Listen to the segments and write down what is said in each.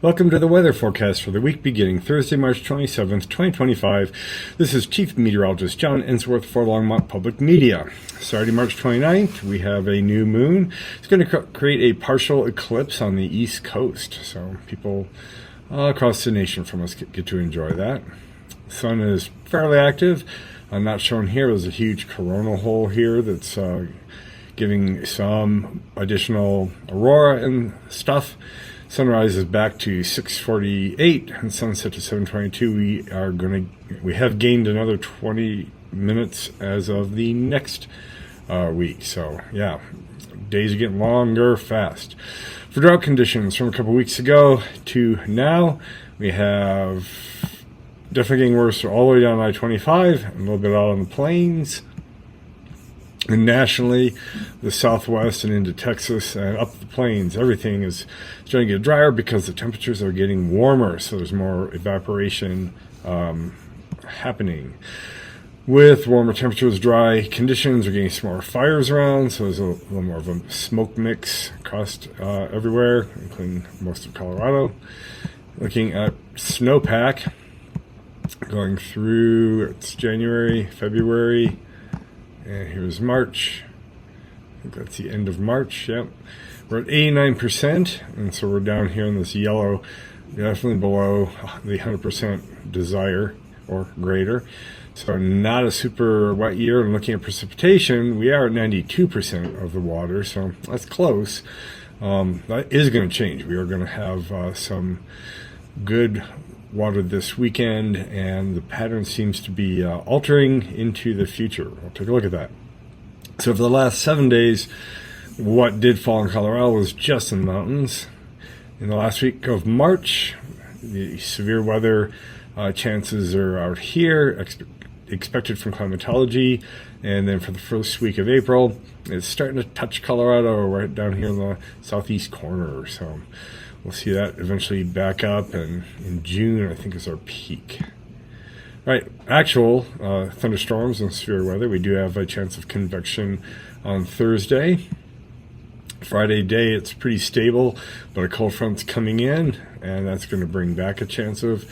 Welcome to the weather forecast for the week beginning Thursday, March 27th, 2025. This is Chief Meteorologist John Ensworth for Longmont Public Media. Saturday, March 29th, we have a new moon. It's going to create a partial eclipse on the East Coast, so people all across the nation from us get to enjoy that. The sun is fairly active. Not shown here is a huge coronal hole here that's giving some additional aurora and stuff. Sunrise is back to 6:48 and sunset to 7:22. We have gained another 20 minutes as of the next week. So yeah, days are getting longer fast. For drought conditions from a couple weeks ago to now, we have definitely getting worse all the way down I-25 and a little bit out on the plains. And nationally, the Southwest and into Texas and up the plains, everything is starting to get drier because the temperatures are getting warmer. So there's more evaporation happening. With warmer temperatures, dry conditions, we're getting some more fires around. So there's a little more of a smoke mix across everywhere, including most of Colorado. Looking at snowpack going through, it's January, February. And here's March. I think that's the end of March. Yep. We're at 89%. And so we're down here in this yellow, definitely below the 100% desire or greater. So not a super wet year. And looking at precipitation, we are at 92% of the water. So that's close. That is going to change. We are going to have some good water this weekend, and the pattern seems to be altering into the future. We'll take a look at that. So for the last 7 days, what did fall in Colorado was just in the mountains. In the last week of March, the severe weather chances are out here, expected from climatology. And then for the first week of April, it's starting to touch Colorado right down here in the southeast corner. So we'll see that eventually back up, and in June, I think, is our peak. Right, actual thunderstorms and severe weather. We do have a chance of convection on Thursday. Friday day, it's pretty stable, but a cold front's coming in, and that's going to bring back a chance of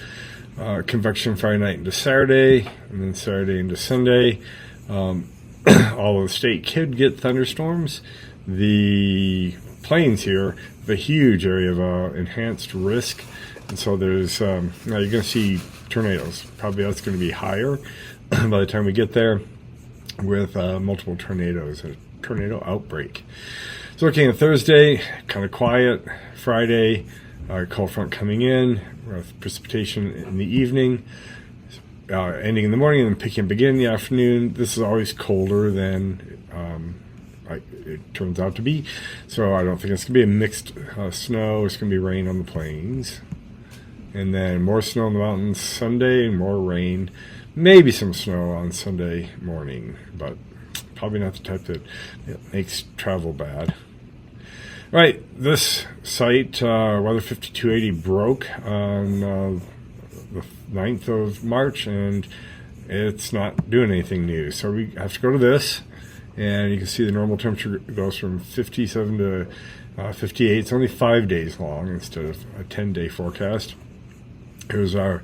convection Friday night into Saturday, and then Saturday into Sunday. All of the state could get thunderstorms. The plains here, a huge area of enhanced risk, and so there's now you're going to see tornadoes. Probably that's going to be higher by the time we get there, with multiple tornadoes, a tornado outbreak. So looking at Thursday, kind of quiet. Friday, cold front coming in with precipitation in the evening, ending in the morning, and then picking up again in the afternoon. This is always colder than it turns out to be, so I don't think it's going to be a mixed snow. It's going to be rain on the plains, and then more snow in the mountains Sunday, more rain, maybe some snow on Sunday morning, but probably not the type that makes travel bad. Right, this site, Weather 5280, broke on the 9th of March, and it's not doing anything new, so we have to go to this. And you can see the normal temperature goes from 57 to 58. It's only 5 days long instead of a 10-day forecast. Here's our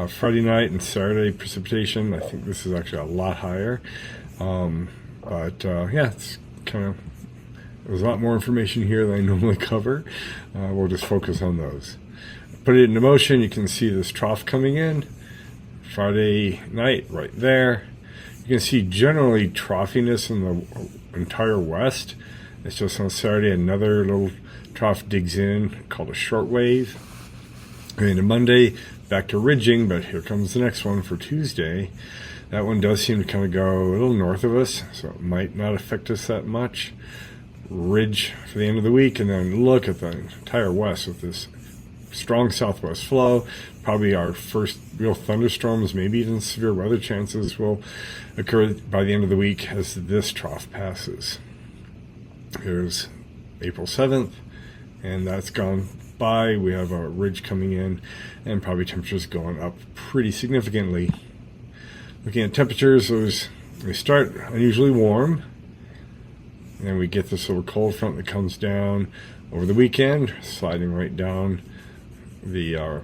Friday night and Saturday precipitation. I think this is actually a lot higher. Yeah, it's kind of, there's a lot more information here than I normally cover. We'll just focus on those. Put it into motion. You can see this trough coming in. Friday night right there. You can see generally troughiness in the entire west. It's just on Saturday, another little trough digs in called a short wave. And then Monday, back to ridging, but here comes the next one for Tuesday. That one does seem to kind of go a little north of us, so it might not affect us that much. Ridge for the end of the week, and then look at the entire west with this strong southwest flow. Probably our first real thunderstorms, maybe even severe weather chances, will occur by the end of the week as this trough passes. Here's April 7th, and that's gone by. We have a ridge coming in, and probably temperatures going up pretty significantly. Looking at temperatures, they start unusually warm, and we get this little cold front that comes down over the weekend, sliding right down the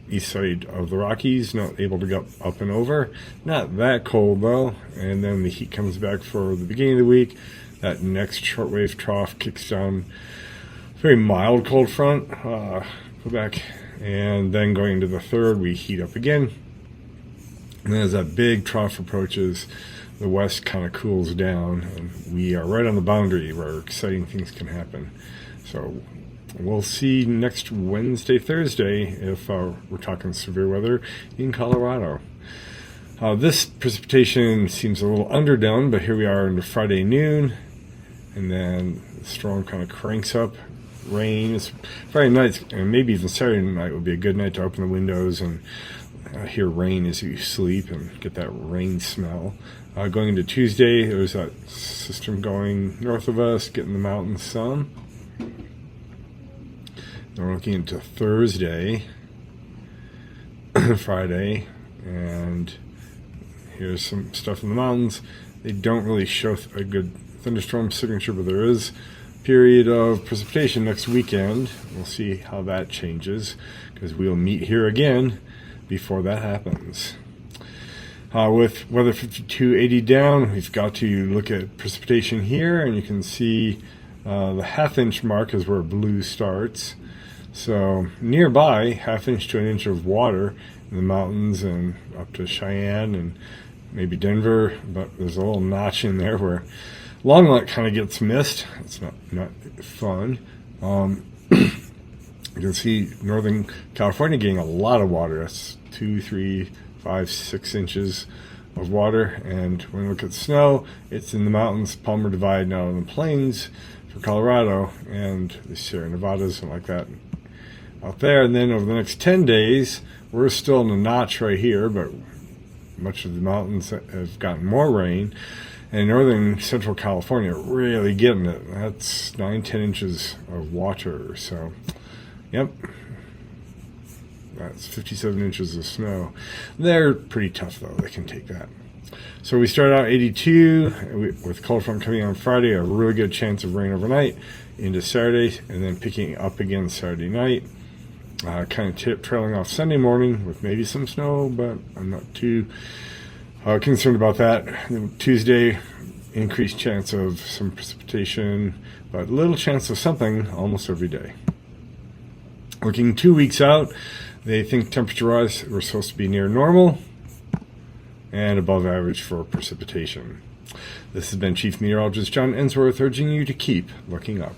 east side of the Rockies, not able to go up and over. Not that cold though, and then the heat comes back for the beginning of the week. That next shortwave trough kicks down, very mild cold front, Quebec, and then going into the third, we heat up again. And then as that big trough approaches, the west kind of cools down, and we are right on the boundary where exciting things can happen. So we'll see next Wednesday, Thursday, if we're talking severe weather in Colorado. This precipitation seems a little underdone, but here we are into Friday noon, and then the storm kind of cranks up. Rain. Friday night, and maybe even Saturday night would be a good night to open the windows and hear rain as you sleep and get that rain smell. Going into Tuesday, there's that system going north of us, getting the mountain sun. Then we're looking into Thursday, Friday, and here's some stuff in the mountains. They don't really show a good thunderstorm signature, but there is period of precipitation next weekend. We'll see how that changes, because we'll meet here again before that happens. With weather 5280 down, we've got to look at precipitation here, and you can see the half-inch mark is where blue starts. So nearby, half-inch to an inch of water in the mountains and up to Cheyenne and maybe Denver, but there's a little notch in there where Longmont kind of gets missed. It's not fun. You can see Northern California getting a lot of water. That's 2, 3, 5, 6 inches of water. And when we look at snow, it's in the mountains, Palmer Divide, now in the plains for Colorado and the Sierra Nevadas and like that out there. And then over the next 10 days, we're still in a notch right here, but much of the mountains have gotten more rain. And northern central California really getting it. That's 9, 10 inches of water. So, yep. That's 57 inches of snow. They're pretty tough, though. They can take that. So we start out 82 with cold front coming on Friday. A really good chance of rain overnight into Saturday, and then picking up again Saturday night. Kind of trailing off Sunday morning with maybe some snow, but I'm not too concerned about that. Tuesday, increased chance of some precipitation, but little chance of something almost every day. Looking 2 weeks out, they think temperature-wise we're supposed to be near normal and above average for precipitation. This has been Chief Meteorologist John Ensworth urging you to keep looking up.